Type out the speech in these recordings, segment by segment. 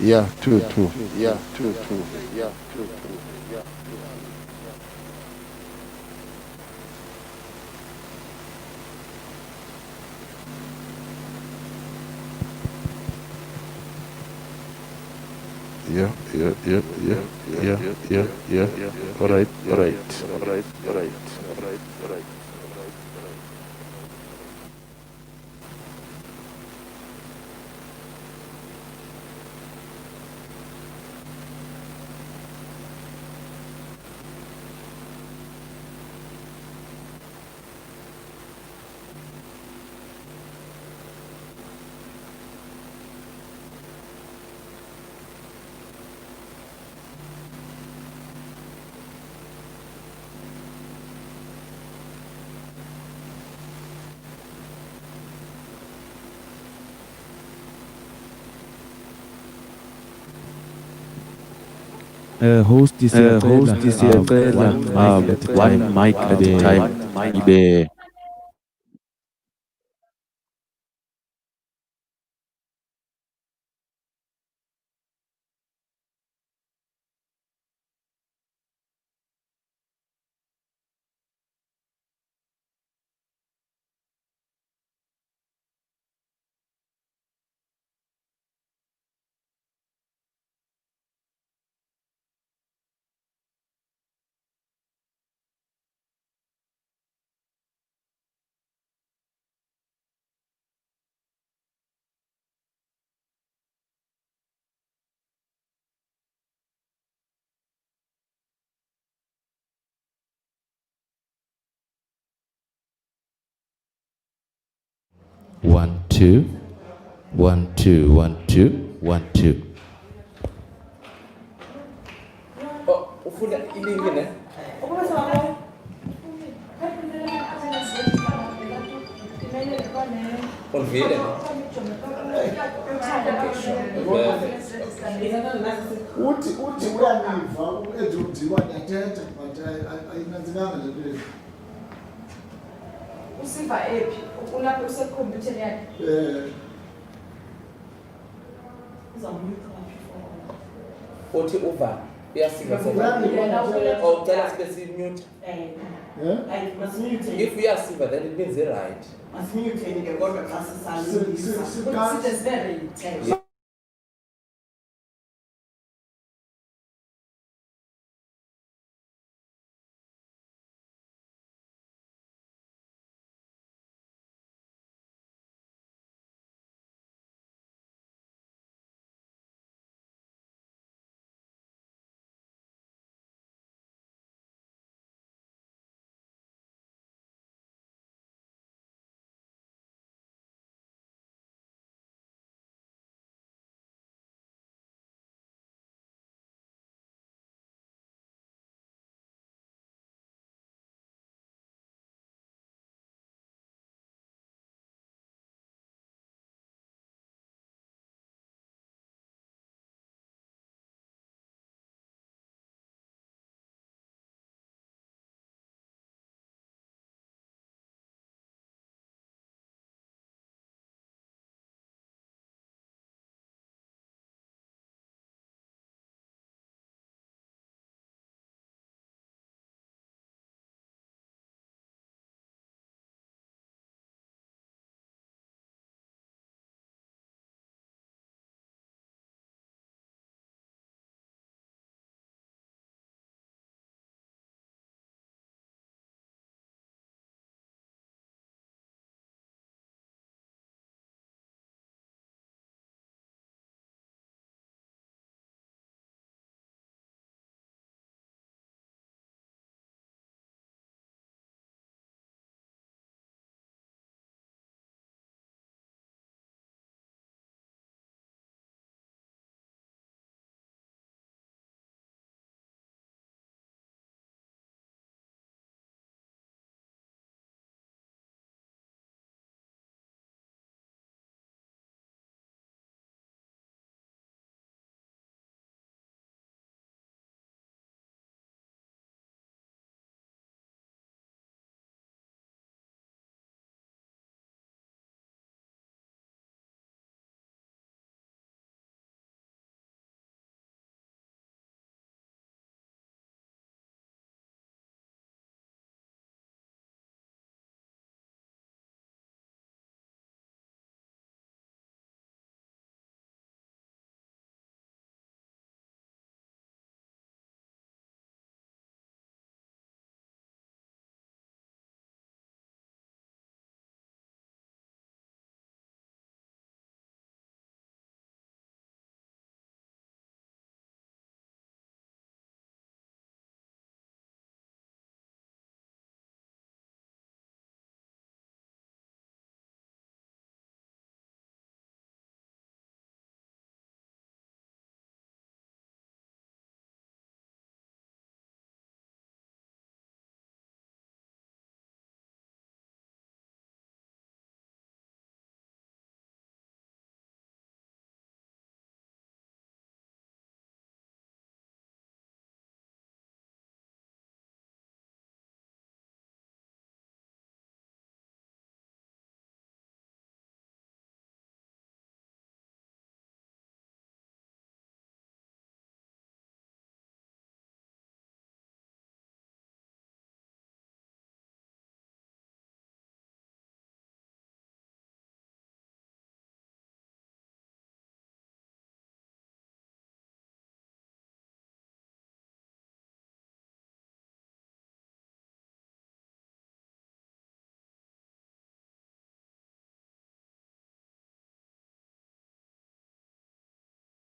Yeah, two. Yeah, two. Yeah, two. Yeah. Yeah. All right. Host isiyaqela one mic at a time. Ibe 1 2 1 2 1 2 1 2. Ufunda ilingi ne? Uvile. Uthi uyaniva edudikwa ndiyathetha but ayinanzekanga le nto yethu. Usiva ephi? Ulapha usekhompyutheni yakhe? Uthi uva uyasiva ucela sibe simute. If uyasiva then it means right.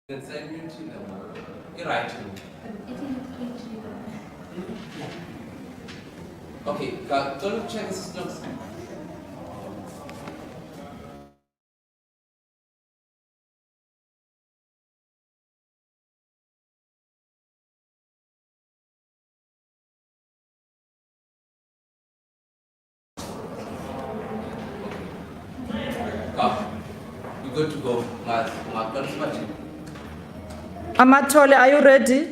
Then send you to them. You're right. Okay, go check the systems. You're good to go. Amatole, are you ready?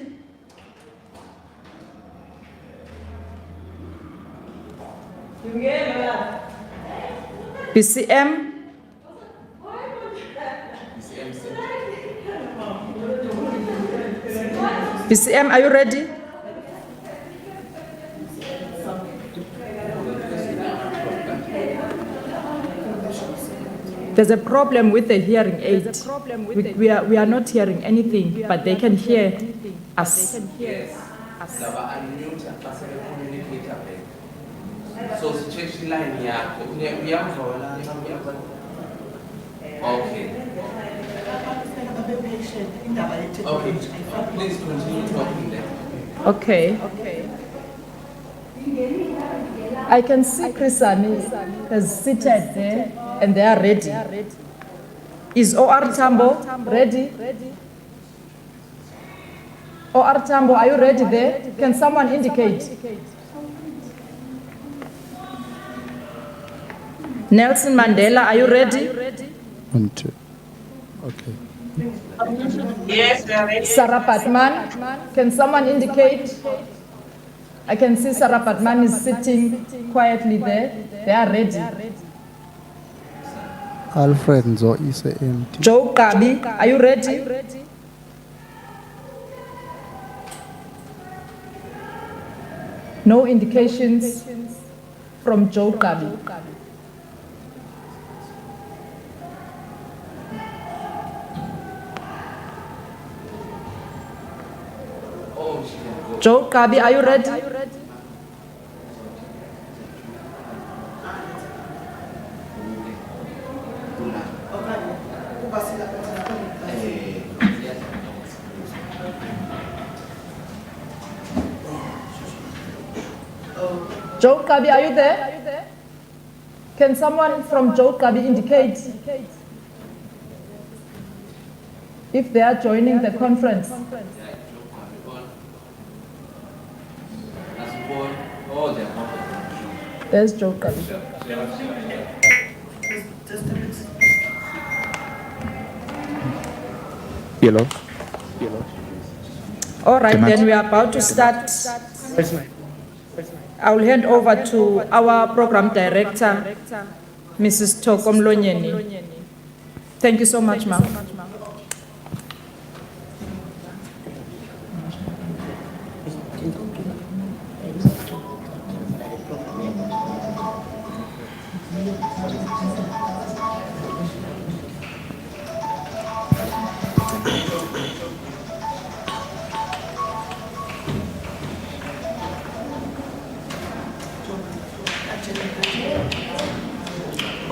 BCM? BCM, are you ready? There's a problem with the hearing aid. We are not hearing anything, but they can hear us. So situation line here. Okay. Okay. Please continue talking then. Okay. I can see Chrisani has seated there and they are ready. Is OR Tambo ready? OR Tambo, are you ready there? Can someone indicate? Nelson Mandela, are you ready? 1, 2. Okay. Yes, we are ready. Sarah Patman, can someone indicate? I can see Sarah Patman is sitting quietly there. They are ready. Alfred Nzo is empty. Joe Kabi, are you ready? No indications from Joe Kabi. Joe Kabi, are you ready? Joe Kabi, are you there? Can someone from Joe Kabi indicate if they are joining the conference? There's Joe Kabi. Yellow. All right, then we are about to start. I will hand over to our program director, Mrs. Tokom Lonyeni. Thank you so much, ma'am.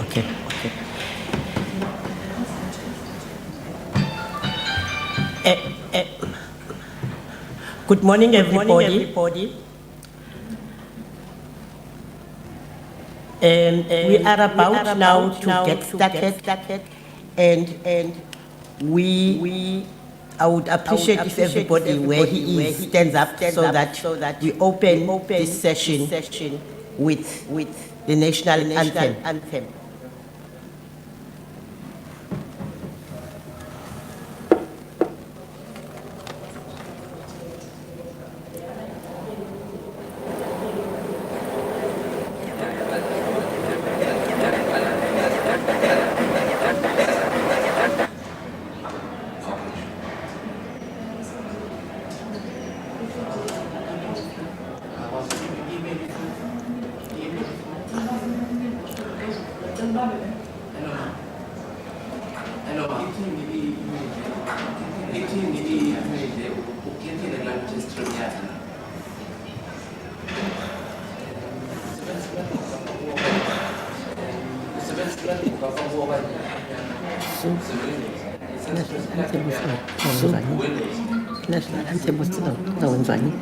Okay. Good morning, everybody. We are about now to get started, and I would appreciate if everybody where he is stands up so that we open this session with the national anthem. National anthem uzawenzani?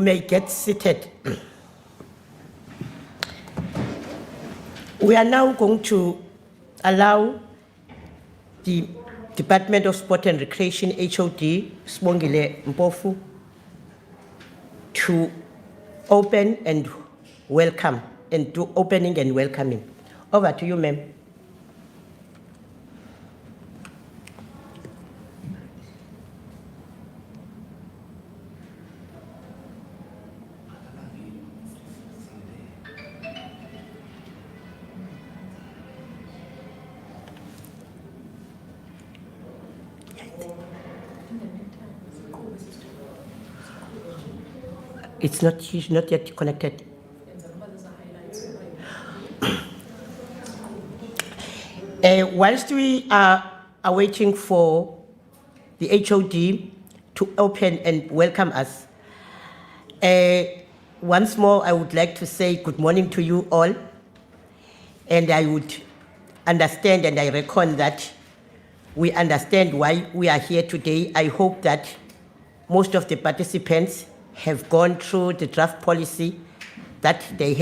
may get seated. We are now going to allow the Department of Sport and Recreation, HOD, Sibongile Mpofu, to open and welcome, and do opening and welcoming. Over to you, ma'am. She's not yet connected. Whilst we are waiting for the HOD to open and welcome us, once more I would like to say good morning to you all, and I would understand and I reckon that we understand why we are here today. I hope that most of the participants have gone through the draft policy that they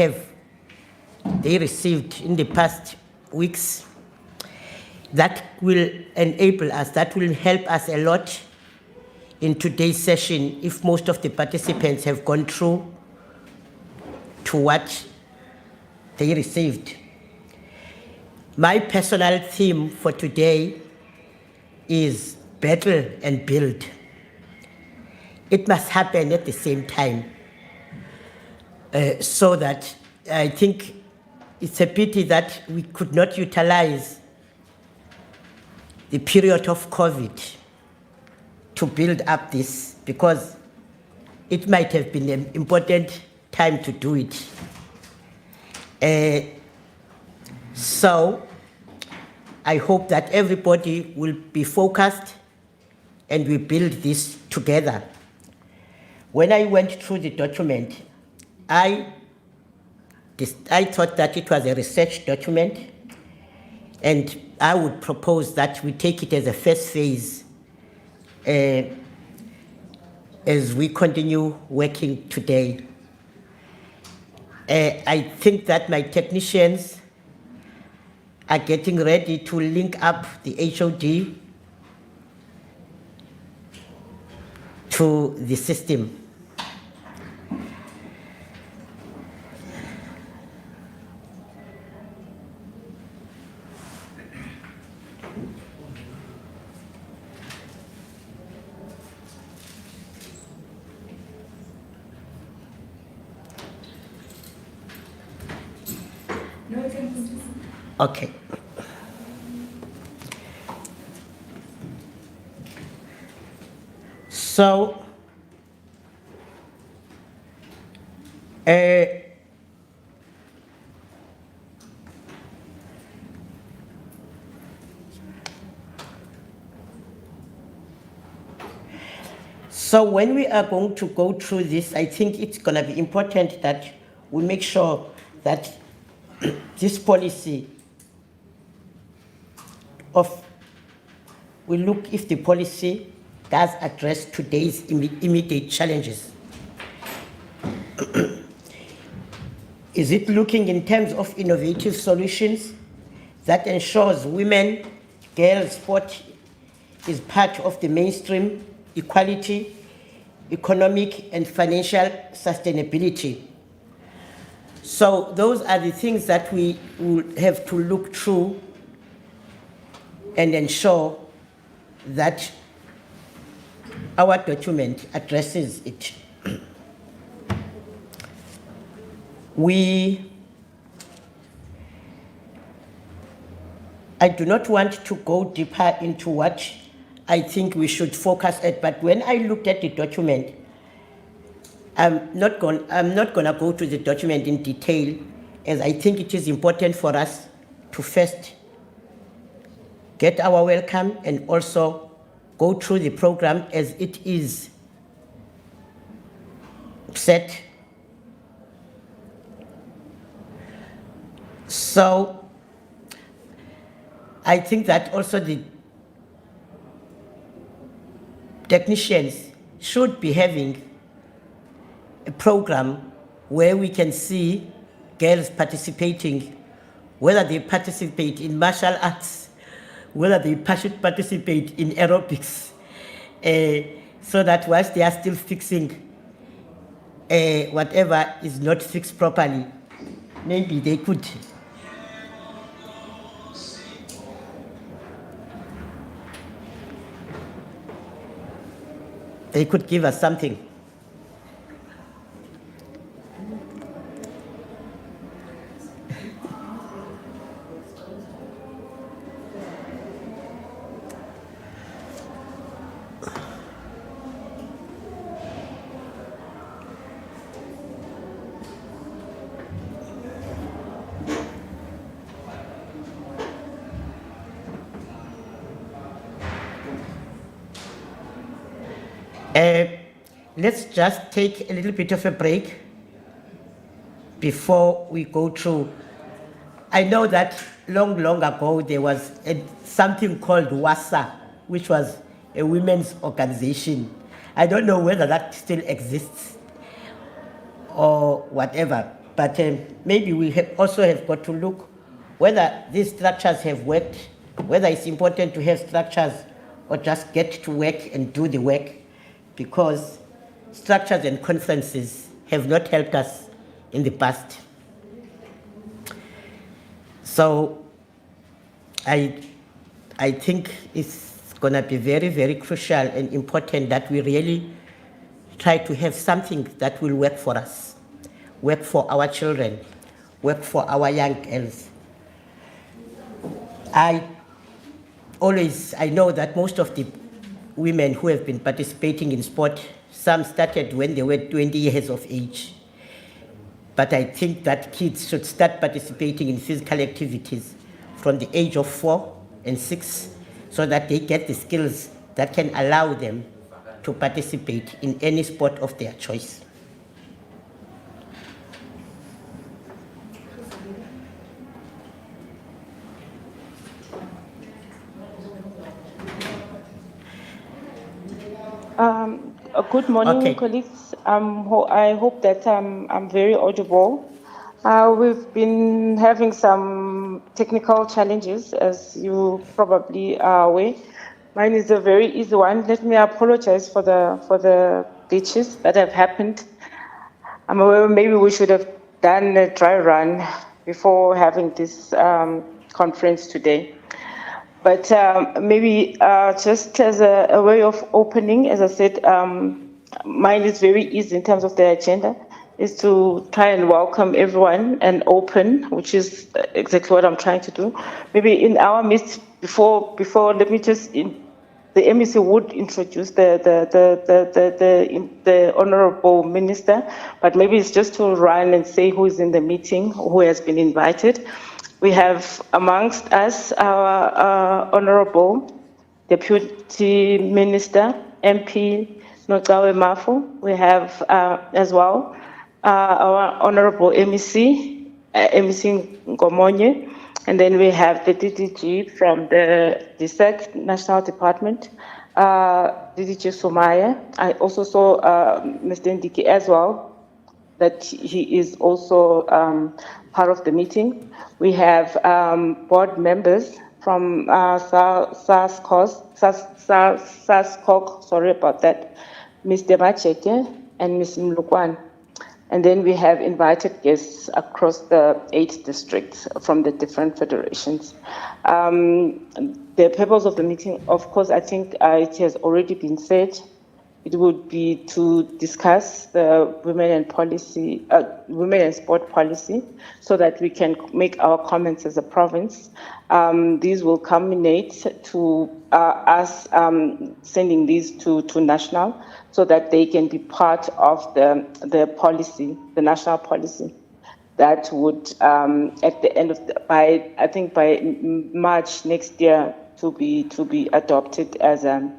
received in the past weeks. That will enable us, that will help us a lot in today's session if most of the participants have gone through to what they received. My personal theme for today is battle and build. It must happen at the same time, so that I think it's a pity that we could not utilize the period of COVID to build up this, because it might have been an important time to do it. So I hope that everybody will be focused and we build this together. When I went through the document, I thought that it was a research document, and I would propose that we take it as a first phase as we continue working today. I think that my technicians are getting ready to link up the HOD to the system. Okay. So, so when we are going to go through this, I think it's going to be important that we make sure that this policy we look if the policy does address today's immediate challenges. Is it looking in terms of innovative solutions that ensures women, girls sport is part of the mainstream equality, economic and financial sustainability? So those are the things that we will have to look through and ensure that our document addresses it. I do not want to go deeper into what I think we should focus at, but when I looked at the document, I'm not going to go to the document in detail, as I think it is important for us to first get our welcome and also go through the program as it is set. So I think that also the technicians should be having a program where we can see girls participating, whether they participate in martial arts, whether they participate in aerobics, so that whilst they are still fixing whatever is not fixed properly, maybe they could give us something. Let's just take a little bit of a break before we go through. I know that long ago there was something called WASA, which was a women's organization. I don't know whether that still exists or whatever, but maybe we also have got to look whether these structures have worked, whether it's important to have structures or just get to work and do the work, because structures and conferences have not helped us in the past. So I think it's going to be very, very crucial and important that we really try to have something that will work for us, work for our children, work for our young girls. I know that most of the women who have been participating in sport, some started when they were 20 years of age. But I think that kids should start participating in physical activities from the age of 4 and 6, so that they get the skills that can allow them to participate in any sport of their choice. Good morning, Okay. colleagues. I hope that I'm very audible. We've been having some technical challenges, as you probably are aware. Mine is a very easy one. Let me apologize for the glitches that have happened. I'm aware maybe we should have done a dry run before having this conference today. But maybe just as a way of opening, as I said, mine is very easy in terms of the agenda, is to try and welcome everyone and open, which is exactly what I'm trying to do. Maybe in our midst, before let me just, the MEC would introduce the Honorable Minister, but maybe it's just to run and say who is in the meeting, who has been invited. We have amongst us our Honorable Deputy Minister, MP Notawe Mafu. We have as well our Honorable MEC, MEC Ngomonye. And then we have the DDG from the DSEC National Department, DDG Somaya. I also saw Mr. Ndiki as well, that he is also part of the meeting. We have board members from SASCOC, sorry about that, Mr. Macheke and Ms. Mlukwan. And then we have invited guests across the 8 districts from the different federations. The purpose of the meeting, of course, I think it has already been said. It would be to discuss the women and sport policy, so that we can make our comments as a province. These will culminate to us sending these to national, so that they can be part of the policy, the national policy, that would at the end of by March next year to be adopted as a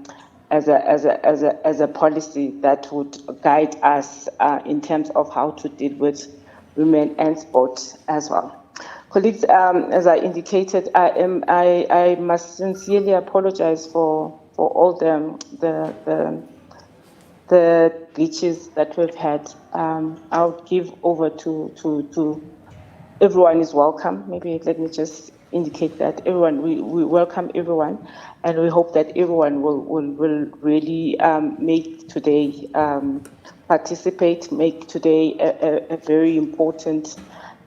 policy that would guide us in terms of how to deal with women and sport as well. Colleagues, as I indicated, I must sincerely apologize for all the the glitches that we've had. I'll give over to everyone is welcome. Maybe let me just indicate that everyone, we welcome everyone, and we hope that everyone will really make today, participate, make today a very important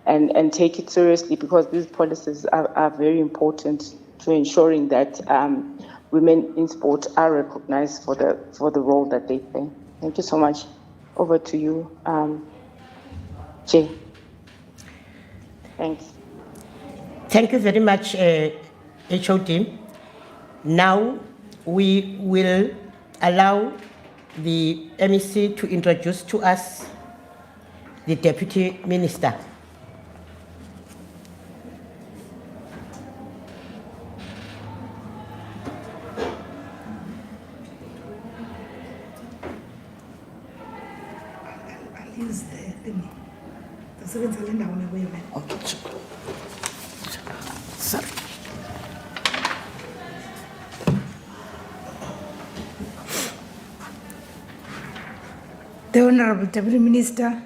and take it seriously, because these policies are very important to ensuring that women in sport are recognized for the role that they play. Thank you so much. Over to you, Jay. Thanks. Thank you very much, HOD. Now we will allow the MEC to introduce to us the Deputy Minister. Use the thing. The second cylinder on the way. Okay. Sorry. The Honorable Deputy Minister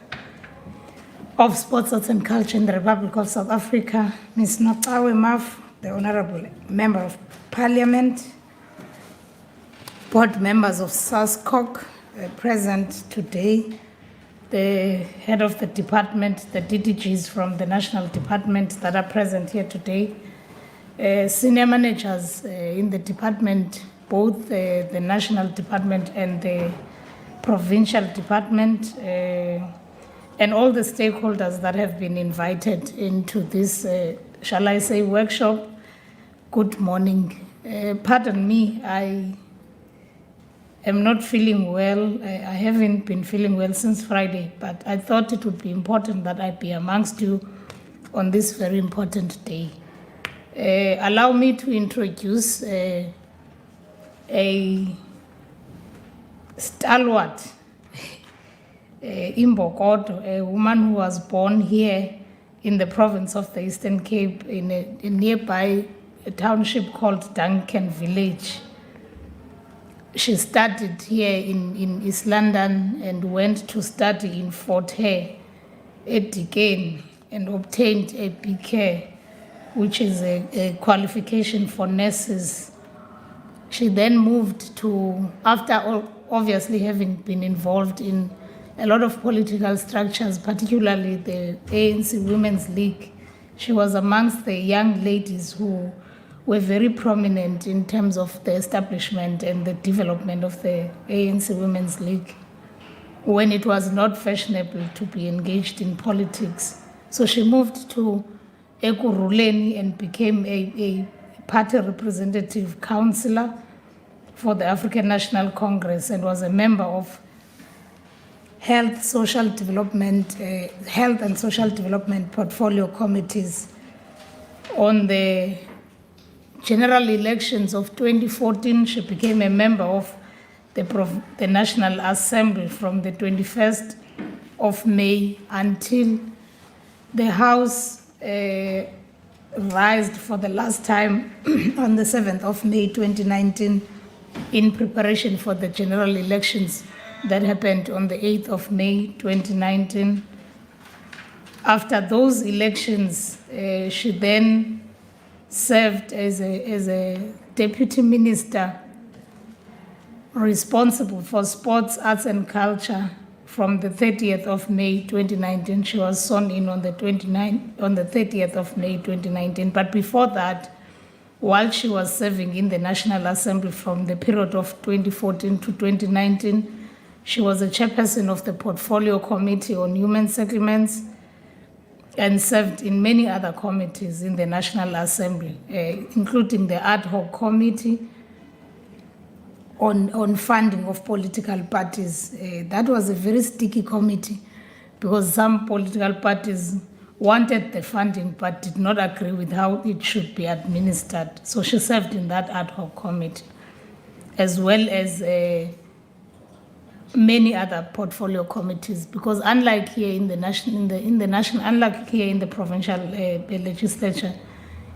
of Sports, Arts and Culture in the Republic of South Africa, Ms. Notawe Maf, the Honorable Member of Parliament, board members of SASCOC present today, the head of the department, the DDGs from the national department that are present here today, senior managers in the department, both the national department and the provincial department, and all the stakeholders that have been invited into this, shall I say, workshop. Good morning. Pardon me, I am not feeling well. I haven't been feeling well since Friday, but I thought it would be important that I be amongst you on this very important day. Allow me to introduce a stalwart, Imbokodo, a woman who was born here in the province of the Eastern Cape in a nearby township called Duncan Village. She studied here in East London and went to study in Fort Hare at Deakin and obtained a BK, which is a qualification for nurses. She then moved to, after obviously having been involved in a lot of political structures, particularly the ANC Women's League, she was amongst the young ladies who were very prominent in terms of the establishment and the development of the ANC Women's League when it was not fashionable to be engaged in politics. So she moved to Ekurhuleni and became a party representative councillor for the African National Congress and was a member of Health and Social Development portfolio committees. On the general elections of 2014, she became a member of the National Assembly from the 21st of May until the House rised for the last time on the 7th of May 2019 in preparation for the general elections that happened on the 8th of May 2019. After those elections, she then served as a deputy minister responsible for sports, arts and culture from the 30th of May 2019. She was sworn in on the 30th of May 2019. But before that, while she was serving in the National Assembly from the period of 2014 to 2019, she was a chairperson of the Portfolio Committee on Human Settlements and served in many other committees in the National Assembly, including the Ad Hoc Committee on funding of political parties. That was a very sticky committee because some political parties wanted the funding but did not agree with how it should be administered. So she served in that Ad Hoc Committee, as well as many other portfolio committees, because unlike here in the unlike here in the provincial legislature,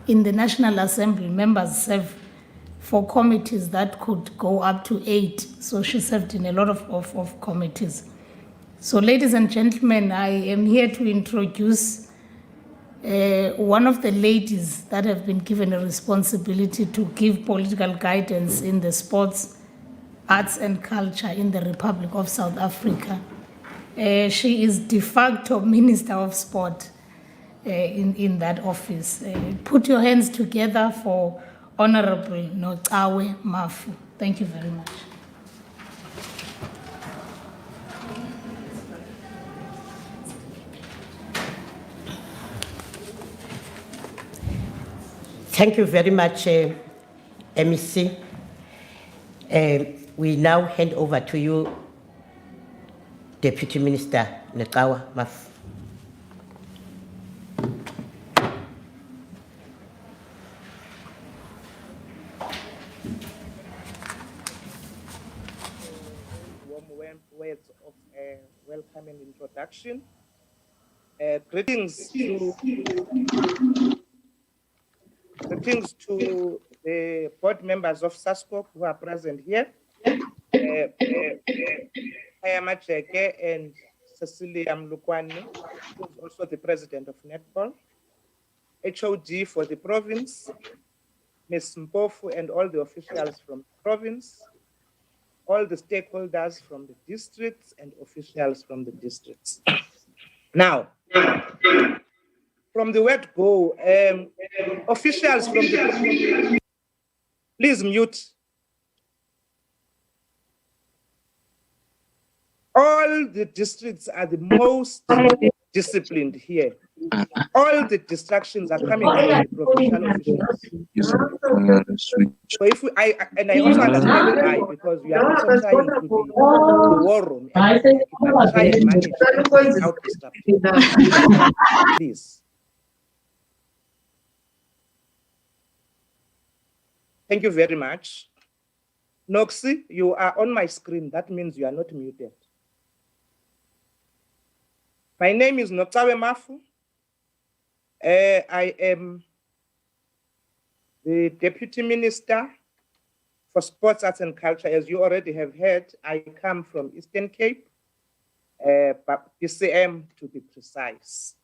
in the National Assembly, members serve for committees that could go up to 8. So she served in a lot of committees. So ladies and gentlemen, I am here to introduce one of the ladies that have been given a responsibility to give political guidance in the sports, arts and culture in the Republic of South Africa. She is de facto Minister of Sport in that office. Put your hands together for Honorable Noctawe Mafu. Thank you very much. Thank you very much, MEC. We now hand over to you, Deputy Minister Noctawe Mafu. Warm words of welcome and introduction. Greetings to the board members of SASCOC who are present here. Khaya Macheke and Cecilia Mlukwani, who is also the president of Netball. HOD for the province, Ms. Mpofu and all the officials from the province, all the stakeholders from the districts and officials from the districts. Now, from the word go, officials from the, please mute. All the districts are the most disciplined here. All the distractions are coming from the provincial officials. So if we, I also understand why, because we are also trying to be the war room and try and manage without disruption. Please. Thank you very much. Noxy, you are on my screen. That means you are not muted. My name is Noctawe Mafu. I am the Deputy Minister for Sports, Arts and Culture. As you already have heard, I come from Eastern Cape, PCM to be precise.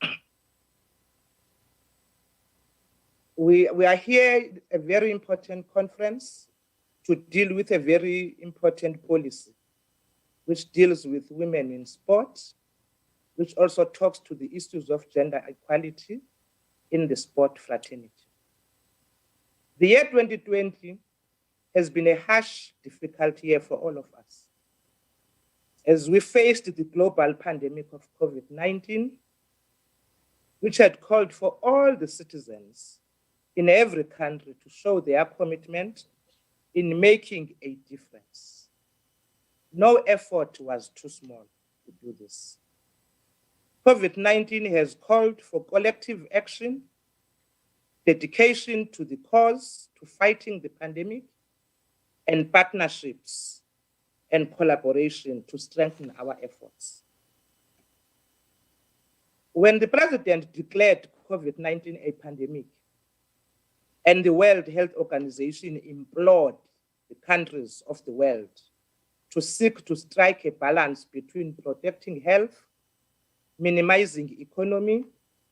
We are here at a very important conference to deal with a very important policy, which deals with women in sport, which also talks to the issues of gender equality in the sport fraternity. The year 2020 has been a harsh, difficult year for all of us. As we faced the global pandemic of COVID-19, which had called for all the citizens in every country to show their commitment in making a difference. No effort was too small to do this. COVID-19 has called for collective action, dedication to the cause, to fighting the pandemic, and partnerships and collaboration to strengthen our efforts. When the president declared COVID-19 a pandemic, and the World Health Organization implored the countries of the world to seek to strike a balance between protecting health, minimizing economy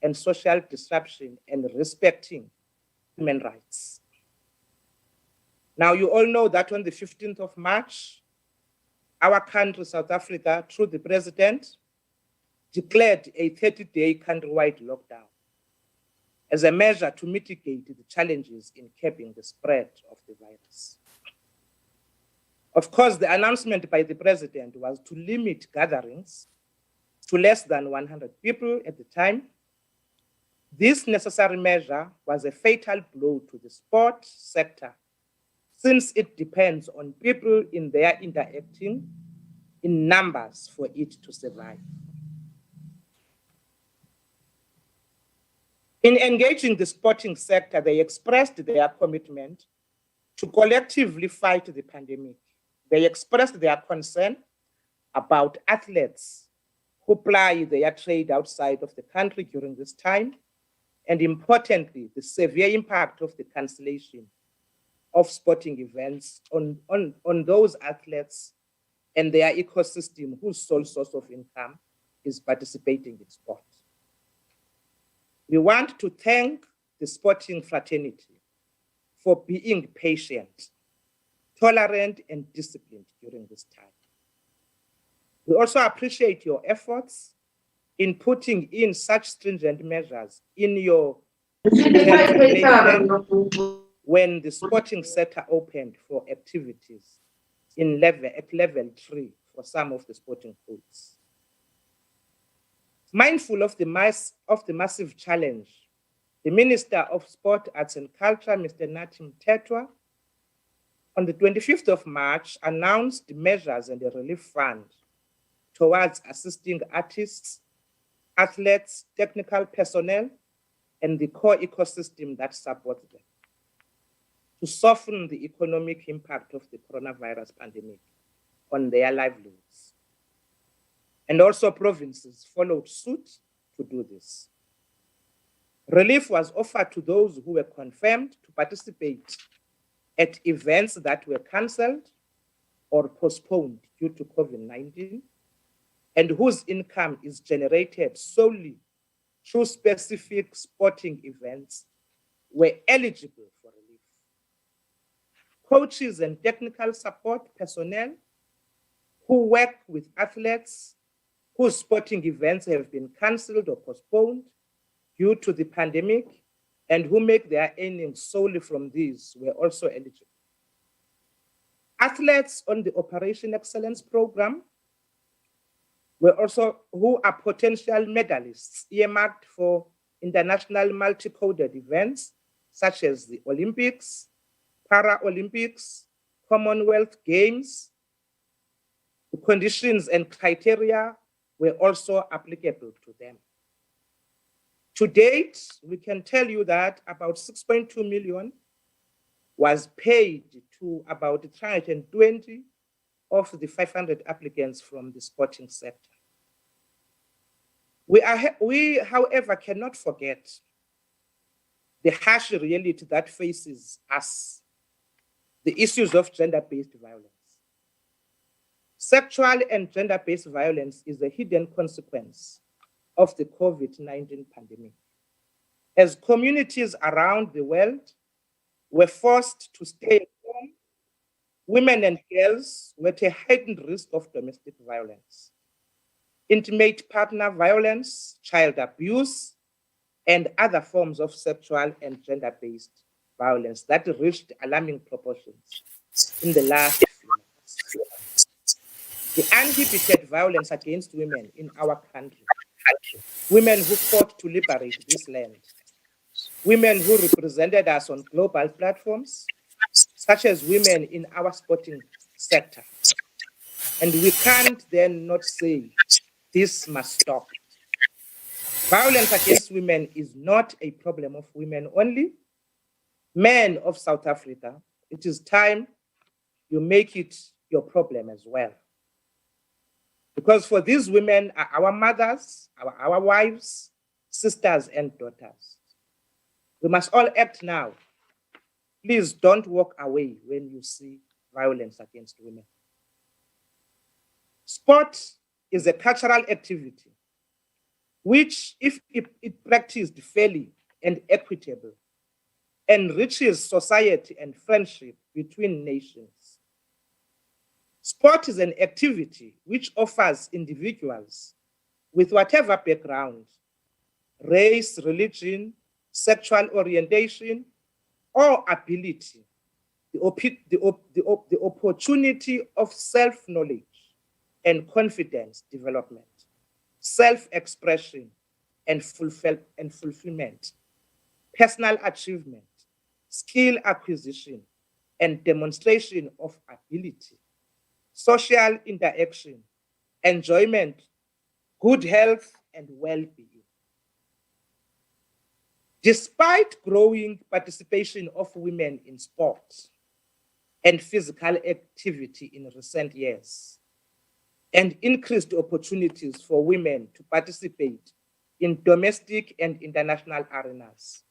and social disruption, and respecting human rights. Now, you all know that on the 15th of March, our country, South Africa, through the president, declared a 30-day countrywide lockdown as a measure to mitigate the challenges in curbing the spread of the virus. Of course, the announcement by the president was to limit gatherings to less than 100 people at the time. This necessary measure was a fatal blow to the sport sector, since it depends on people in their interacting in numbers for it to survive. In engaging the sporting sector, they expressed their commitment to collectively fight the pandemic. They expressed their concern about athletes who ply their trade outside of the country during this time, and importantly, the severe impact of the cancellation of sporting events on those athletes and their ecosystem whose sole source of income is participating in sport. We want to thank the sporting fraternity for being patient, tolerant, and disciplined during this time. We also appreciate your efforts in putting in such stringent measures in your when the sporting sector opened for activities at level 3 for some of the sporting codes. Mindful of the massive challenge, the Minister of Sport, Arts and Culture, Mr. Nathi Mthethwa, on the 25th of March, announced measures and a relief fund towards assisting artists, athletes, technical personnel, and the core ecosystem that supports them to soften the economic impact of the coronavirus pandemic on their livelihoods. And also provinces followed suit to do this. Relief was offered to those who were confirmed to participate at events that were cancelled or postponed due to COVID-19 and whose income is generated solely through specific sporting events were eligible for relief. Coaches and technical support personnel who work with athletes whose sporting events have been cancelled or postponed due to the pandemic and who make their earnings solely from these were also eligible. Athletes on the Operation Excellence Program who are potential medalists earmarked for international multi-coded events such as the Olympics, Paralympics, Commonwealth Games. The conditions and criteria were also applicable to them. To date, we can tell you that about 6.2 million was paid to about 320 of the 500 applicants from the sporting sector. We, however, cannot forget the harsh reality that faces us, the issues of gender-based violence. Sexual and gender-based violence is a hidden consequence of the COVID-19 pandemic. As communities around the world were forced to stay at home, women and girls were at a heightened risk of domestic violence, intimate partner violence, child abuse, and other forms of sexual and gender-based violence that reached alarming proportions in the last few months. The uninhibited violence against women in our country, women who fought to liberate this land, women who represented us on global platforms, such as women in our sporting sector. And we can't then not say, this must stop. Violence against women is not a problem of women only. Men of South Africa, it is time you make it your problem as well. Because for these women are our mothers, our wives, sisters, and daughters. We must all act now. Please don't walk away when you see violence against women. Sport is a cultural activity which, if it practiced fairly and equitable, enriches society and friendship between nations. Sport is an activity which offers individuals with whatever background, race, religion, sexual orientation, or ability, the opportunity of self-knowledge and confidence development, self-expression and fulfillment, personal achievement, skill acquisition, and demonstration of ability, social interaction, enjoyment, good health, and well-being. Despite growing participation of women in sports and physical activity in recent years, and increased opportunities for women to participate in domestic and international arenas,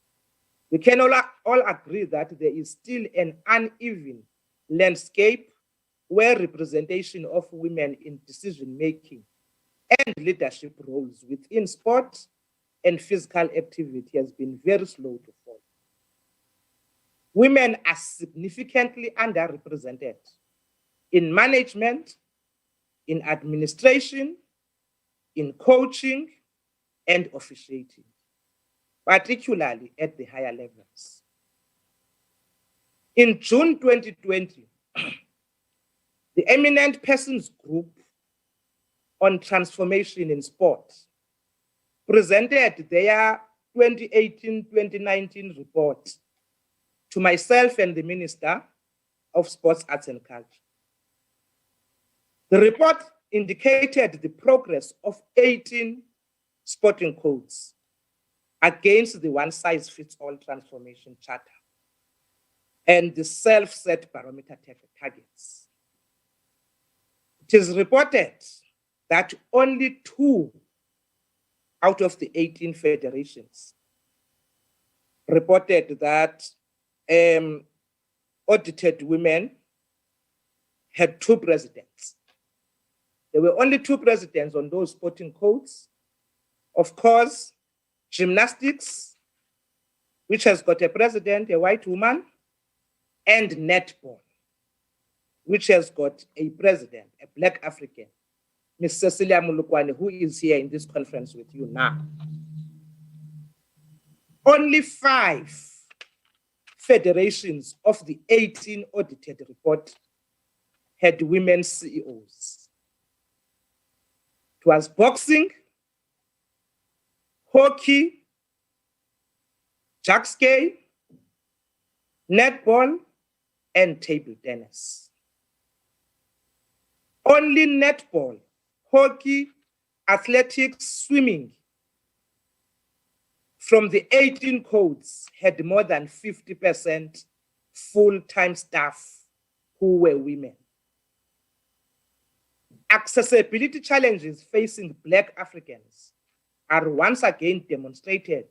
We can all agree that there is still an uneven landscape where representation of women in decision-making and leadership roles within sport and physical activity has been very slow to follow. Women are significantly underrepresented in management, in administration, in coaching, and officiating, particularly at the higher levels. In June 2020, the Eminent Persons Group on Transformation in Sport presented their 2018-2019 report to myself and the Minister of Sports, Arts and Culture. The report indicated the progress of 18 sporting codes against the one-size-fits-all transformation charter and the self-set barometer targets. It is reported that only 2 out of the 18 federations reported that audited women had 2 presidents. There were only 2 presidents on those sporting codes. Of course, gymnastics, which has got a president, a white woman, and netball, which has got a president, a Black African, Ms. Cecilia Mulukwane, who is here in this conference with you now. Only 5 federations of the 18 audited report had women CEOs. It was boxing, hockey, jackskey, netball, and table tennis. Only netball, hockey, athletics, swimming from the 18 codes had more than 50% full-time staff who were women. Accessibility challenges facing Black Africans are once again demonstrated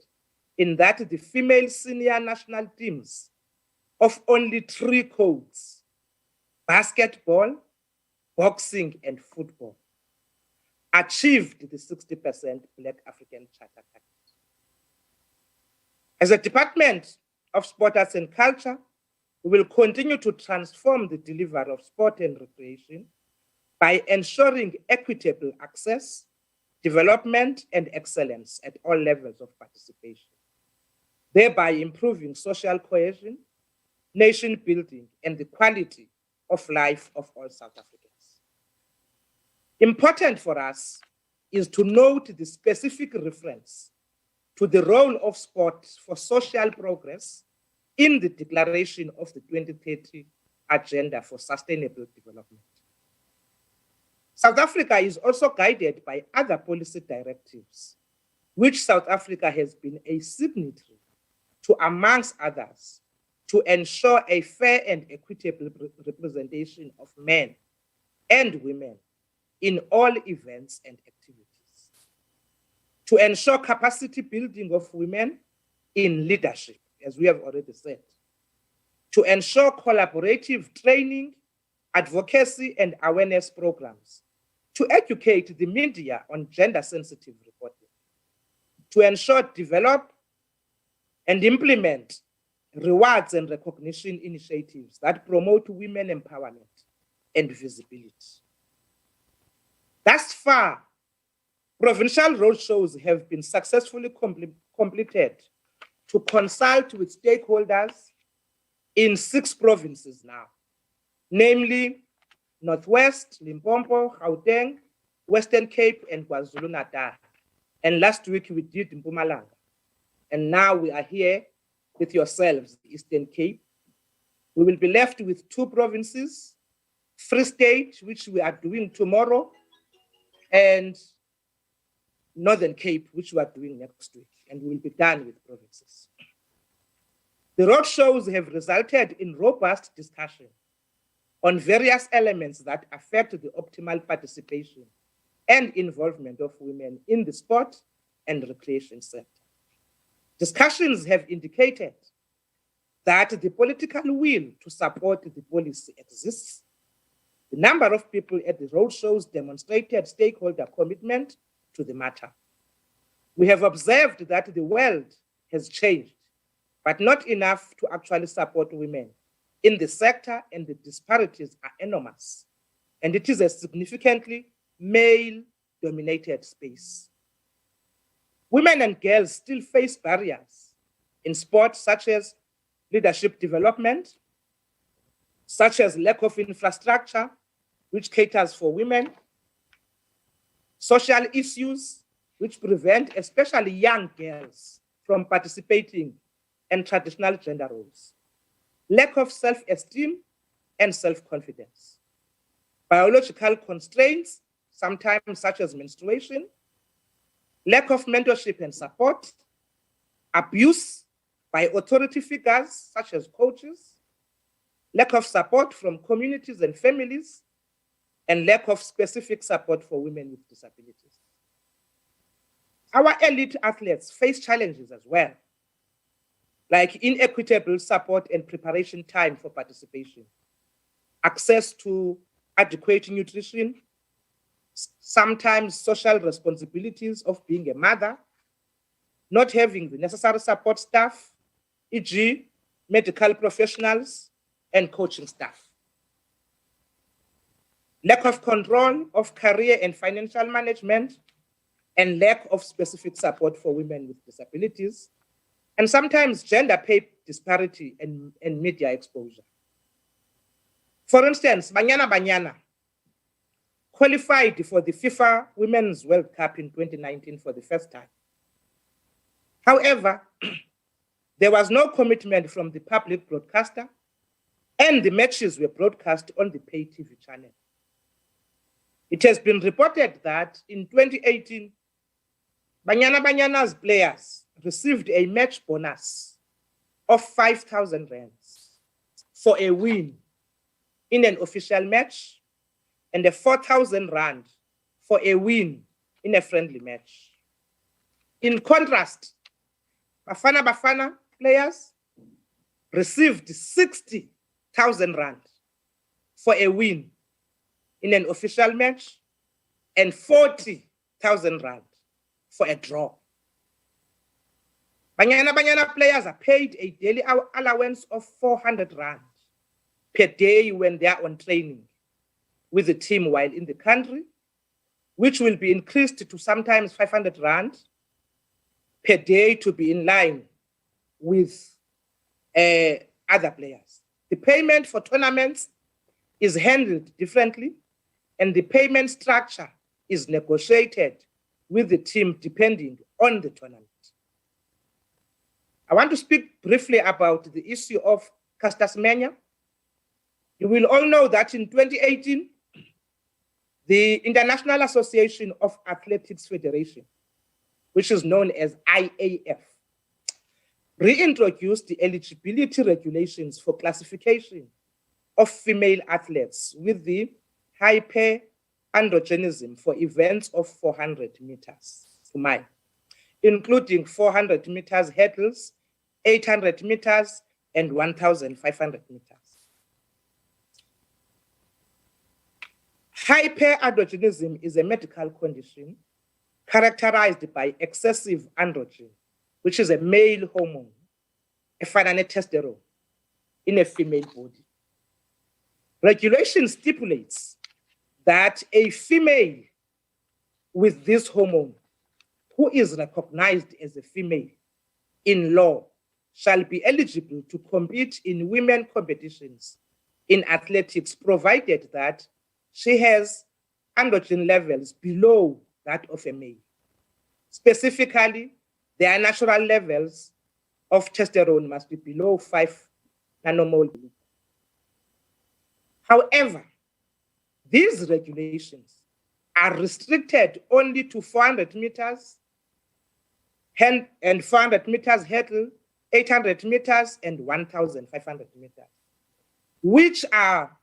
in that the female senior national teams of only 3 codes, basketball, boxing, and football, achieved the 60% Black African charter target. As a Department of Sport, Arts and Culture, we will continue to transform the delivery of sport and recreation by ensuring equitable access, development, and excellence at all levels of participation, thereby improving social cohesion, nation building, and the quality of life of all South Africans. Important for us is to note the specific reference to the role of sport for social progress in the declaration of the 2030 Agenda for Sustainable Development. South Africa is also guided by other policy directives, which South Africa has been a signatory to, amongst others, to ensure a fair and equitable representation of men and women in all events and activities, to ensure capacity building of women in leadership, as we have already said, to ensure collaborative training, advocacy, and awareness programs, to educate the media on gender-sensitive reporting, to ensure, develop, and implement rewards and recognition initiatives that promote women empowerment and visibility. Thus far, provincial roadshows have been successfully completed to consult with stakeholders in 6 provinces now, namely Northwest, Limpopo, Gauteng, Western Cape, and KwaZulu-Natal. And last week we did Mpumalanga. And now we are here with yourselves, Eastern Cape. We will be left with 2 provinces, Free State, which we are doing tomorrow, and Northern Cape, which we are doing next week, and we will be done with provinces. The roadshows have resulted in robust discussion on various elements that affect the optimal participation and involvement of women in the sport and recreation sector. Discussions have indicated that the political will to support the policy exists. The number of people at the roadshows demonstrated stakeholder commitment to the matter. We have observed that the world has changed, but not enough to actually support women in the sector, and the disparities are enormous. And it is a significantly male-dominated space. Women and girls still face barriers in sports such as leadership development, such as lack of infrastructure, which caters for women, social issues, which prevent especially young girls from participating in traditional gender roles, lack of self-esteem and self-confidence, biological constraints, sometimes such as menstruation, lack of mentorship and support, abuse by authority figures such as coaches, lack of support from communities and families, and lack of specific support for women with disabilities. Our elite athletes face challenges as well, like inequitable support and preparation time for participation, access to adequate nutrition, sometimes social responsibilities of being a mother, not having the necessary support staff, e.g., medical professionals and coaching staff, lack of control of career and financial management, and lack of specific support for women with disabilities, and sometimes gender pay disparity and media exposure. For instance, Banyana Banyana qualified for the FIFA Women's World Cup in 2019 for the first time. However, there was no commitment from the public broadcaster, and the matches were broadcast on the pay TV channel. It has been reported that in 2018, Banyana Banyana's players received a match bonus of 5,000 rands for a win in an official match, and a 4,000 rand for a win in a friendly match. In contrast, Bafana Bafana players received 60,000 rand for a win in an official match and 40,000 rand for a draw. Banyana Banyana players are paid a daily allowance of 400 rand per day when they are on training with the team while in the country, which will be increased to sometimes 500 rand per day to be in line with other players. The payment for tournaments is handled differently, and the payment structure is negotiated with the team depending on the tournament. I want to speak briefly about the issue of Caster Semenya. You will all know that in 2018, the International Association of Athletics Federation, which is known as IAF, reintroduced the eligibility regulations for classification of female athletes with the hyperandrogenism for events of 400 meters, including 400 meters hurdles, 800 meters, and 1,500 meters. Hyperandrogenism is a medical condition characterized by excessive androgen, which is a male hormone, a testosterone, in a female body. Regulation stipulates that a female with this hormone who is recognized as a female in law shall be eligible to compete in women competitions in athletics, provided that she has androgen levels below that of a male. Specifically, their natural levels of testosterone must be below 5 nanomole. However, these regulations are restricted only to 400 meters and 400 meters hurdle, 800 meters, and 1,500 meters, which are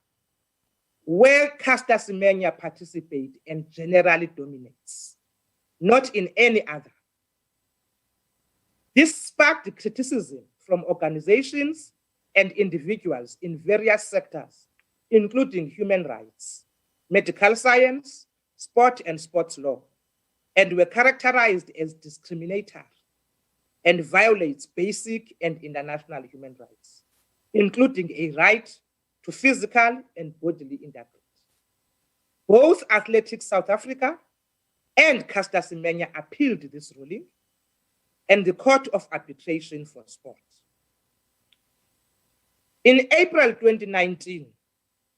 where Caster Semenya participates and generally dominates, not in any other. This sparked criticism from organizations and individuals in various sectors, including human rights, medical science, sport and sports law, and were characterized as discriminatory and violates basic and international human rights, including a right to physical and bodily integrity. Both Athletics South Africa and Caster Semenya appealed this ruling, and the Court of Arbitration for Sport. In April 2019,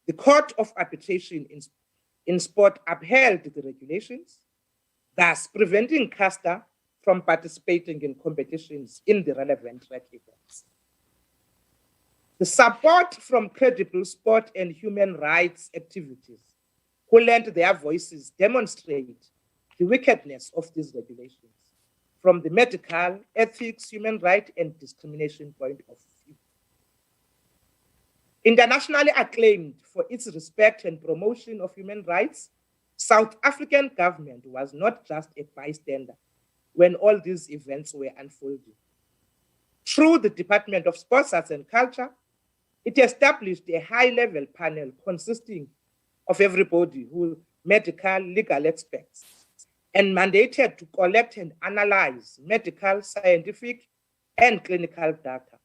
the Court of Arbitration in Sport upheld the regulations, thus preventing Caster from participating in competitions in the relevant track events. The support from credible sport and human rights activities who lent their voices demonstrate the wickedness of these regulations from the medical, ethics, human rights, and discrimination point of view. Internationally acclaimed for its respect and promotion of human rights, South African government was not just a bystander when all these events were unfolding. Through the Department of Sports, Arts and Culture, it established a high-level panel consisting of everybody who medical, legal experts, and mandated to collect and analyze medical, scientific, and clinical data,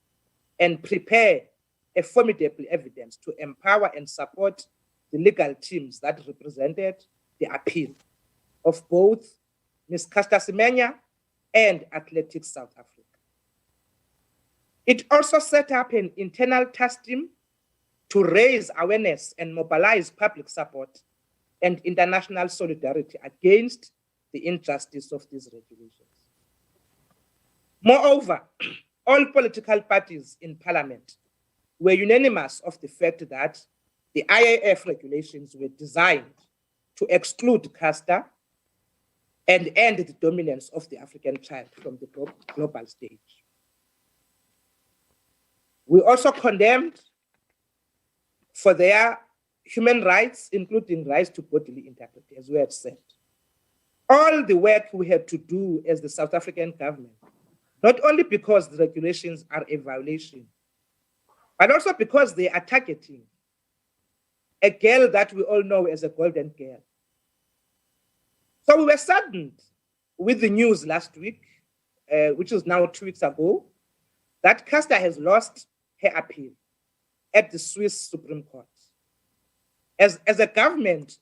and prepare a formidable evidence to empower and support the legal teams that represented the appeal of both Ms. Caster Semenya and Athletics South Africa. It also set up an internal task team to raise awareness and mobilize public support and international solidarity against the injustice of these regulations. Moreover, all political parties in Parliament were unanimous of the fact that the IAF regulations were designed to exclude Caster and end the dominance of the African child from the global stage. We also condemned for their human rights, including rights to bodily integrity, as we have said. All the work we had to do as the South African government, not only because the regulations are a violation, but also because they are targeting a girl that we all know as a golden girl. So we were saddened with the news last week, which is now 2 weeks ago, that Caster has lost her appeal at the Swiss Supreme Court. As a government,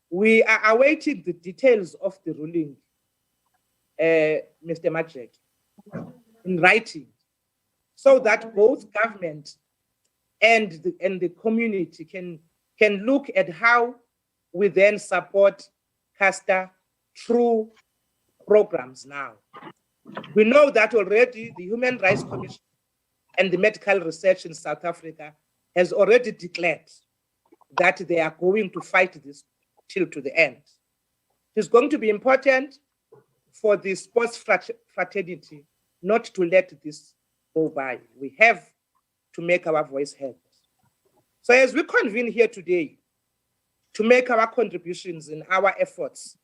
we are awaiting the details of the ruling, Mr. Majek, in writing, so that both government and the community can look at how we then support Caster through programs now. We know that already the Human Rights Commission and the Medical Research in South Africa has already declared that they are going to fight this till to the end. It's going to be important for the sports fraternity not to let this go by. We have to make our voice heard. So as we convene here today to make our contributions in our efforts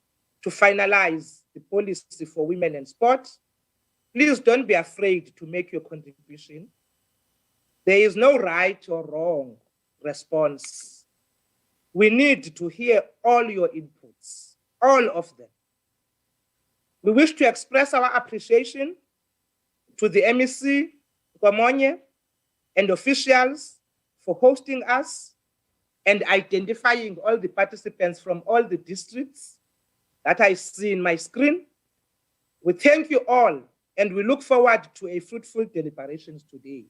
to finalize the policy for women in sport, please don't be afraid to make your contribution. There is no right or wrong response. We need to hear all your inputs, all of them. We wish to express our appreciation to the MEC, Kwamonye, and officials for hosting us and identifying all the participants from all the districts that I see in my screen. We thank you all, and we look forward to a fruitful deliberations today.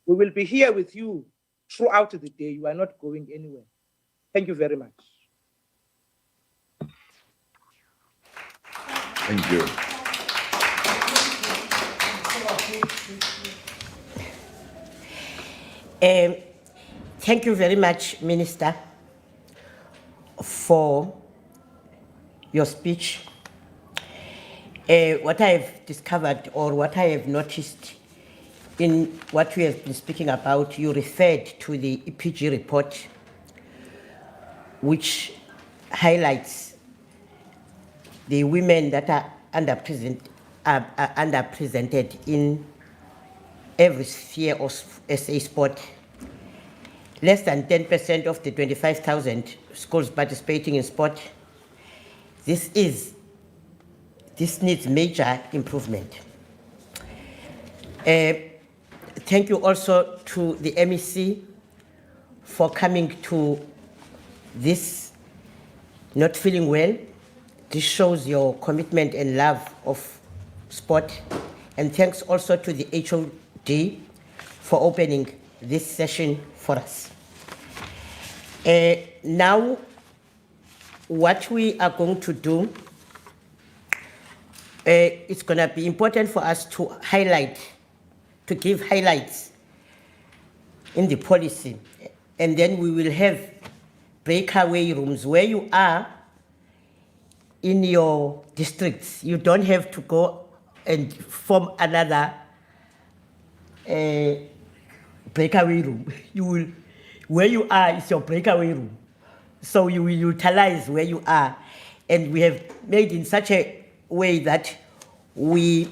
We will be here with you throughout the day. You are not going anywhere. Thank you very much. Thank you. Thank you very much, Minister, for your speech. What I have discovered, or what I have noticed in what we have been speaking about, you referred to the EPG report, which highlights the women that are are underrepresented in every sphere of SA sport. Less than 10% of the 25,000 schools participating in sport. This needs major improvement. Thank you also to the MEC for coming to this not feeling well. This shows your commitment and love of sport. And thanks also to the HOD for opening this session for us. Now, what we are going to do, it's going to be important for us to highlight, to give highlights in the policy. And then we will have breakaway rooms where you are in your districts. You don't have to go and form another breakaway room. You will, where you are is your breakaway room. So you will utilize where you are. And we have made in such a way that we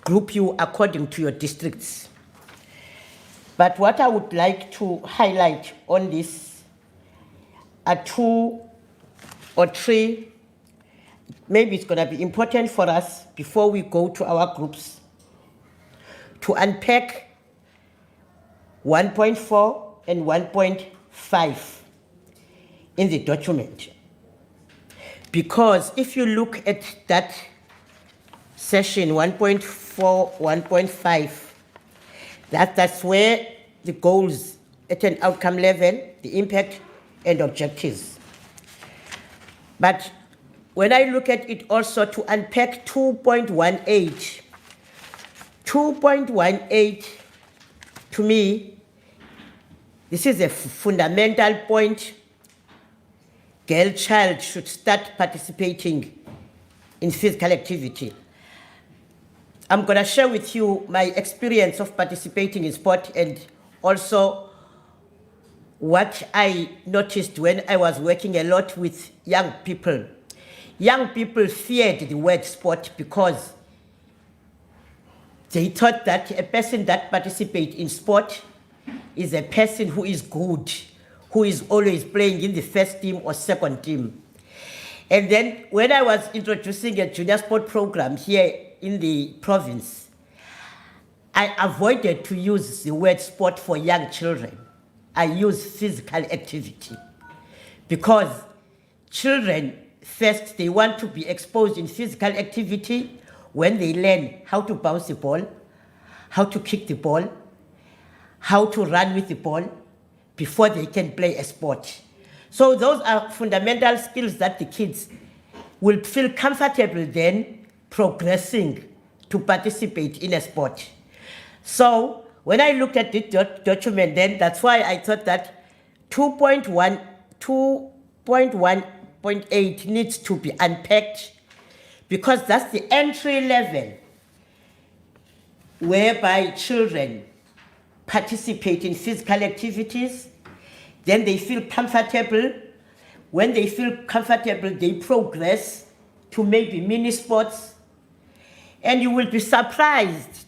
group you according to your districts. But what I would like to highlight on this are 2 or 3, maybe it's going to be important for us before we go to our groups to unpack 1.4 and 1.5 in the document. Because if you look at that session 1.4, 1.5, that's where the goals at an outcome level, the impact and objectives. But when I look at it also to unpack 2.18, 2.18 to me, this is a fundamental point. Girl child should start participating in physical activity. I'm going to share with you my experience of participating in sport and also what I noticed when I was working a lot with young people. Young people feared the word sport because they thought that a person that participates in sport is a person who is good, who is always playing in the first team or second team. And then when I was introducing a junior sport program here in the province, I avoided to use the word sport for young children. I use physical activity because children, first, they want to be exposed in physical activity when they learn how to bounce the ball, how to kick the ball, how to run with the ball before they can play a sport. So those are fundamental skills that the kids will feel comfortable then progressing to participate in a sport. So when I looked at this document then, that's why I thought that 2.1.8 needs to be unpacked because that's the entry level whereby children participate in physical activities, then they feel comfortable. When they feel comfortable, they progress to maybe mini sports. And you will be surprised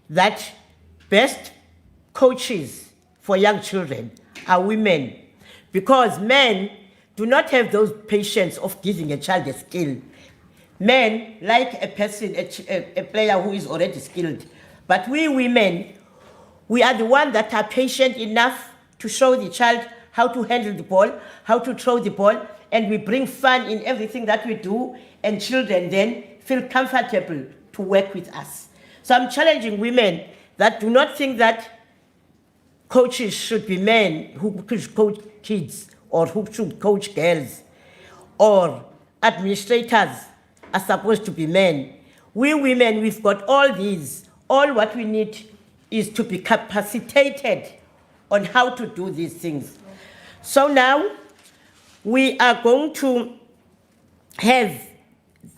that best coaches for young children are women, because men do not have those patience of giving a child a skill. Men like a person, a player who is already skilled. But we women, we are the ones that are patient enough to show the child how to handle the ball, how to throw the ball, and we bring fun in everything that we do, and children then feel comfortable to work with us. So I'm challenging women that do not think that coaches should be men who should coach kids or who should coach girls, or administrators are supposed to be men. We women, we've got all these. All what we need is to be capacitated on how to do these things. So now we are going to have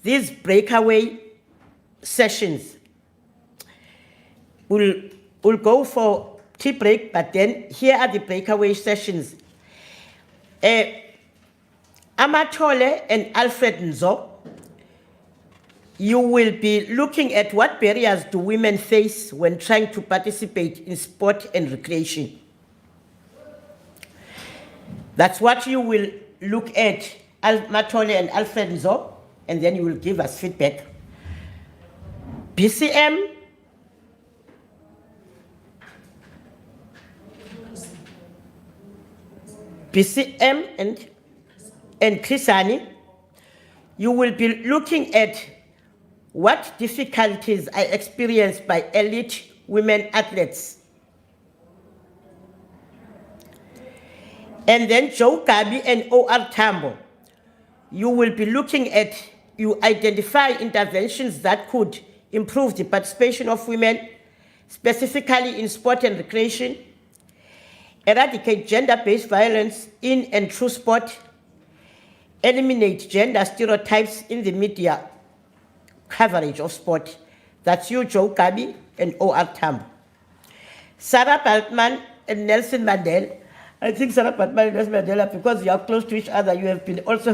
these breakaway sessions. We'll go for tea break, but then here are the breakaway sessions. Amatole and Alfred Nzo you will be looking at what barriers do women face when trying to participate in sport and recreation. That's what you will look at, Matole and Alfred Nzo, and then you will give us feedback. BCM, and Krisani, you will be looking at what difficulties are experienced by elite women athletes. And then Joe Gabi and O.R. Tambo, you will be looking at, you identify interventions that could improve the participation of women, specifically in sport and recreation, eradicate gender-based violence in and through sport, eliminate gender stereotypes in the media coverage of sport. That's you, Joe Gabi and O.R. Tambo. Sarah Baltman and Nelson Mandela. I think Sarah Baltman and Nelson Mandela, because you are close to each other, you have been also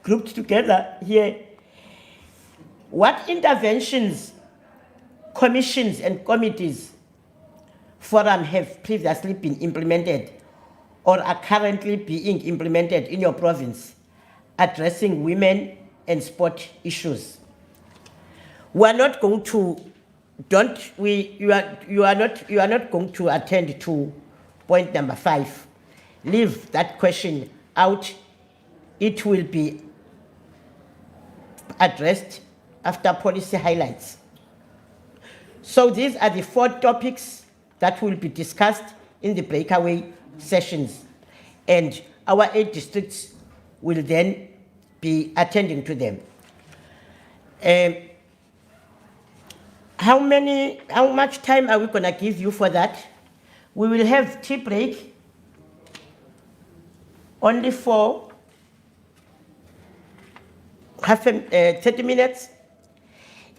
grouped together here. What interventions, commissions, and committees forum have previously been implemented or are currently being implemented in your province addressing women and sport issues? We are not going to, you are not going to attend to point number 5. Leave that question out. It will be addressed after policy highlights. So these are the 4 topics that will be discussed in the breakaway sessions, and our 8 districts will then be attending to them. How much time are we going to give you for that? We will have tea break only for 30 minutes,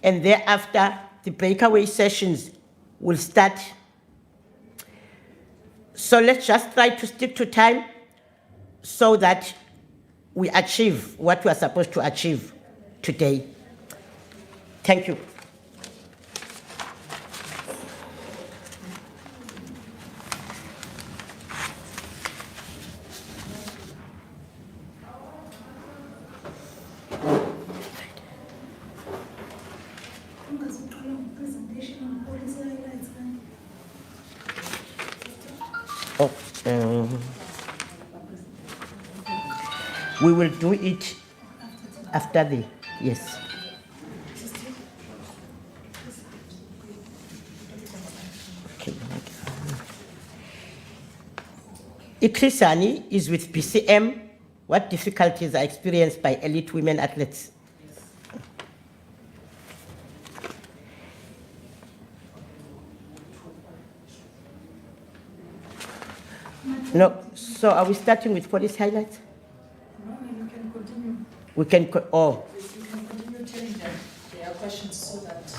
and thereafter the breakaway sessions will start. So let's just try to stick to time so that we achieve what we are supposed to achieve today. Thank you. We will do it after the, yes. Okay. Ikrisani is with BCM. What difficulties are experienced by elite women athletes? No, so are we starting with police highlights? No, you can continue. We can, You can continue telling them their questions so that.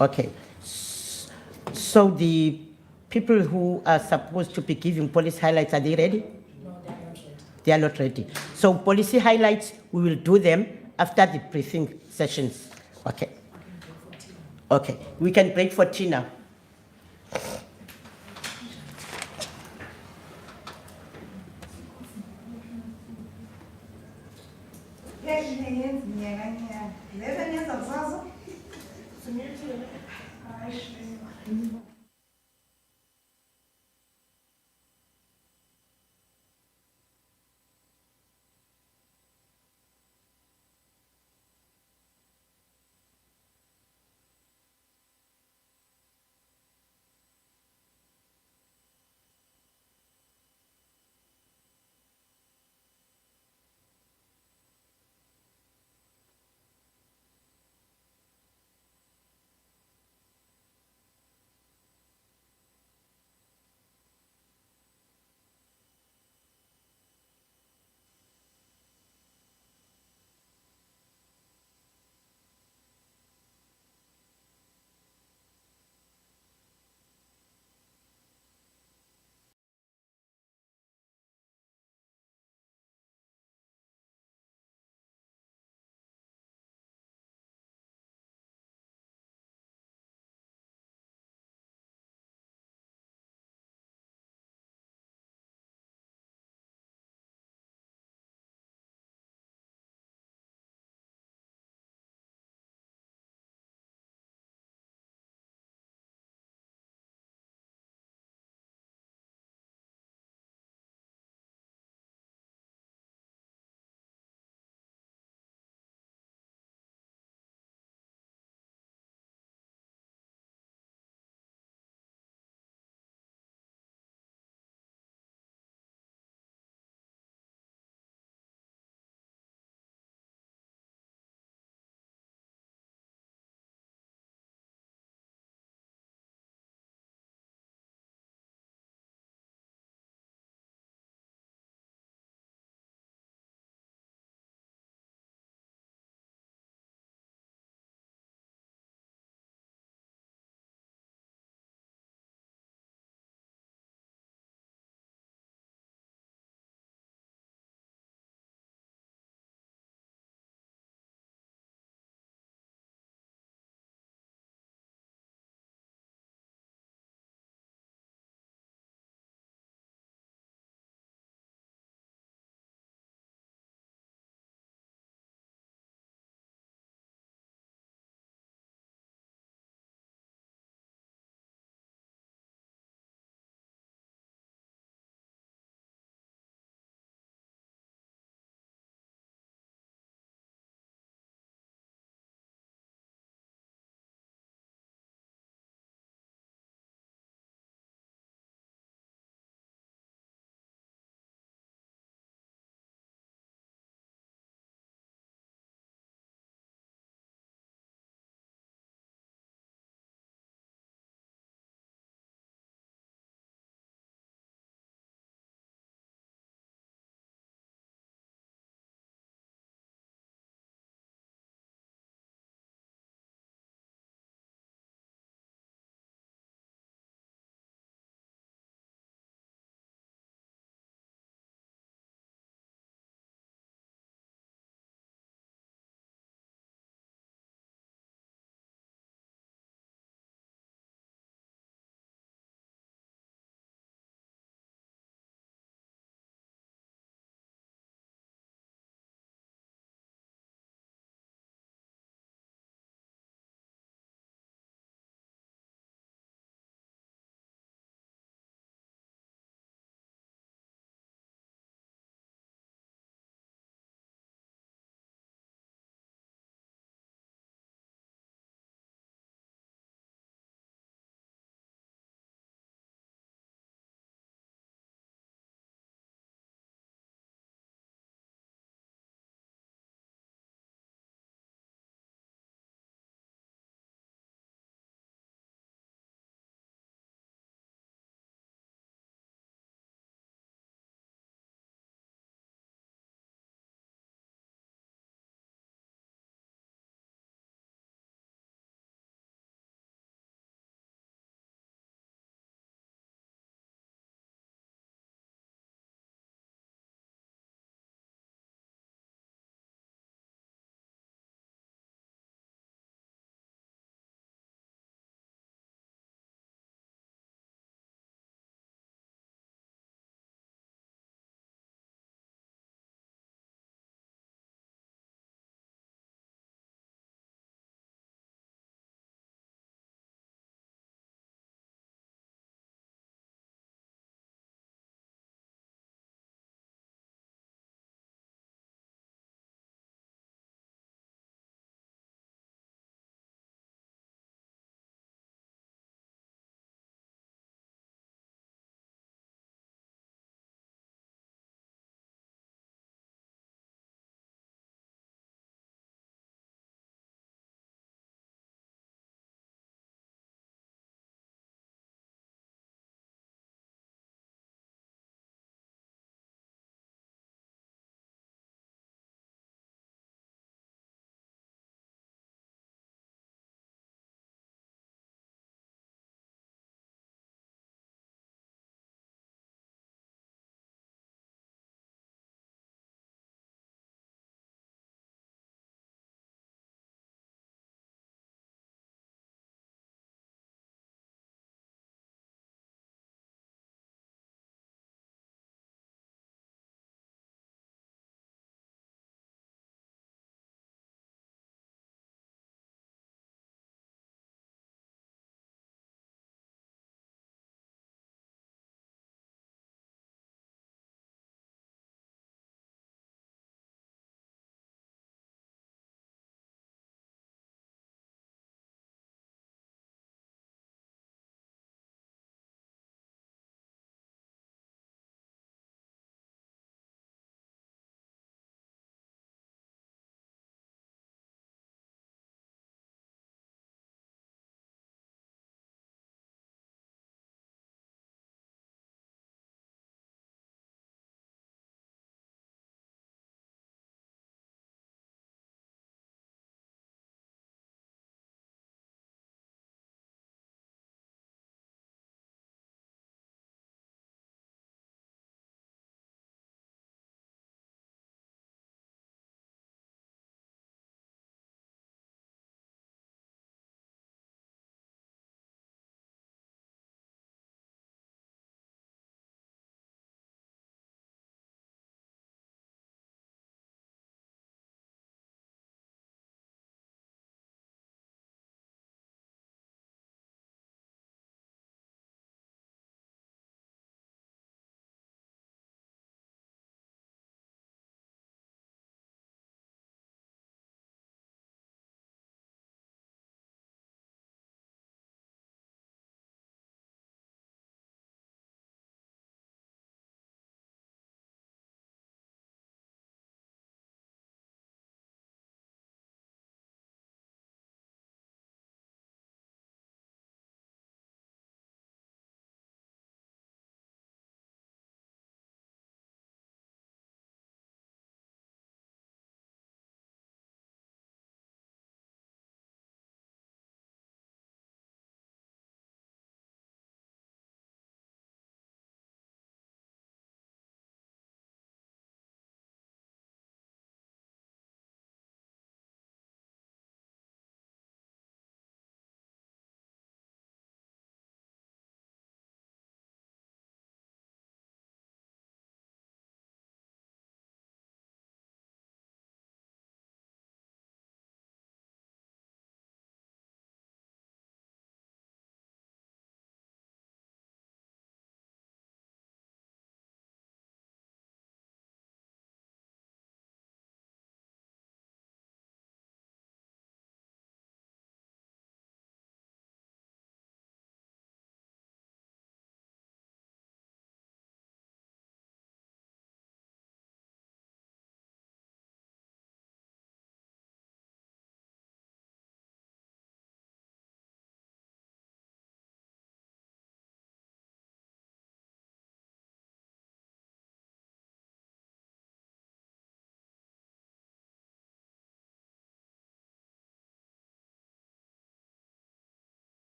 Okay. So the people who are supposed to be giving policy highlights, are they ready? No, they are not ready. They are not ready. So policy highlights, we will do them after the briefing sessions. Okay. Okay. We can break for tea now.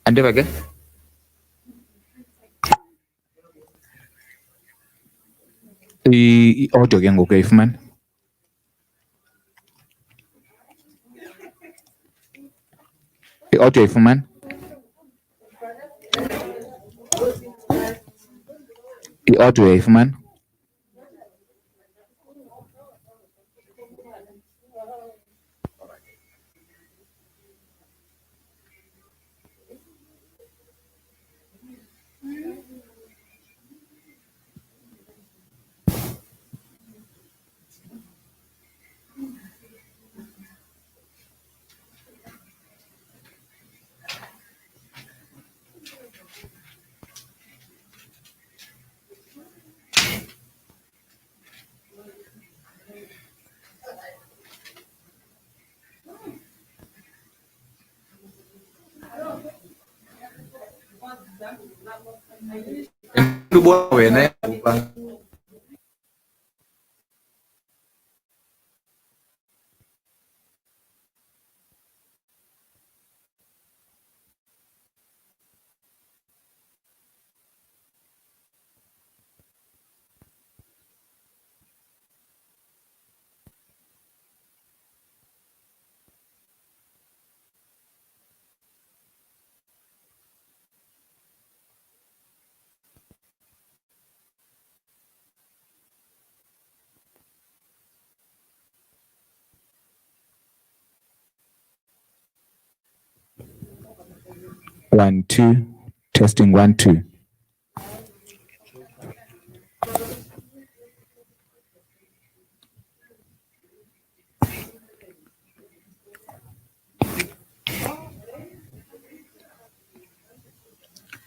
Andiva ke? I-audio ke ngoku uyayifumana? I-audio uyayifumana? I-audio uyayifumana? Ubona wena ukuba 1 2 testing 1 2.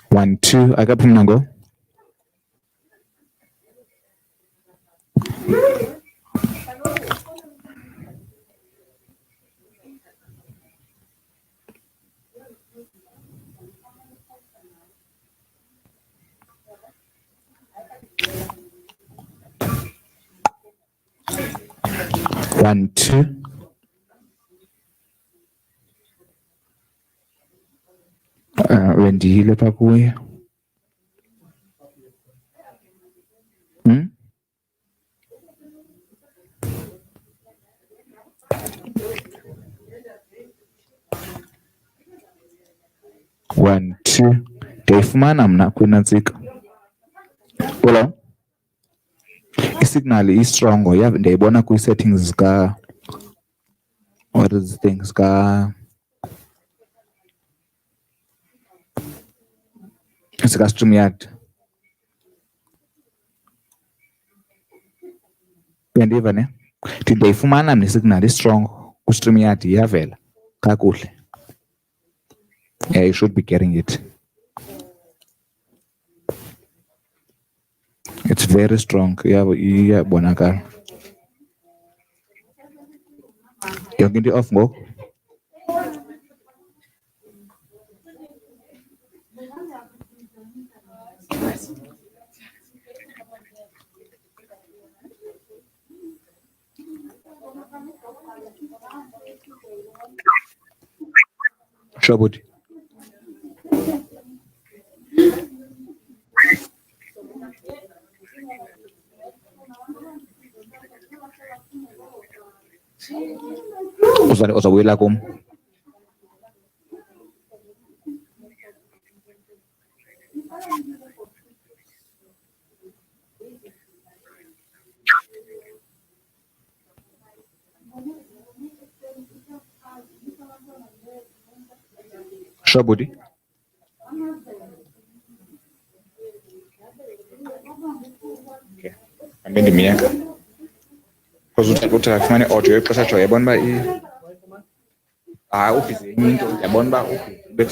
One, two, akaphumla ngo. One, two. Wendihile pha kuye. One, two. Ndiyayifumana mna kwinantsika. Hello? Isignal is strong. Ndiyayibona kwi-settings zika. What is the thing? Zika StreamYard. Uyandiva ne? Ndiyayifumana mna isignal is-strong ku-StreamYard iyavela kakuhle. Yeah, you should be getting it. It's very strong. Iyabonakala. Yonke into off ngoku. Sure, buddy. Uzawuyela kum. Sure, buddy. Okay. Ambe ndimiyeka. Uthi afumane audio ixesha yabona uba ubhizi enye into yabona uba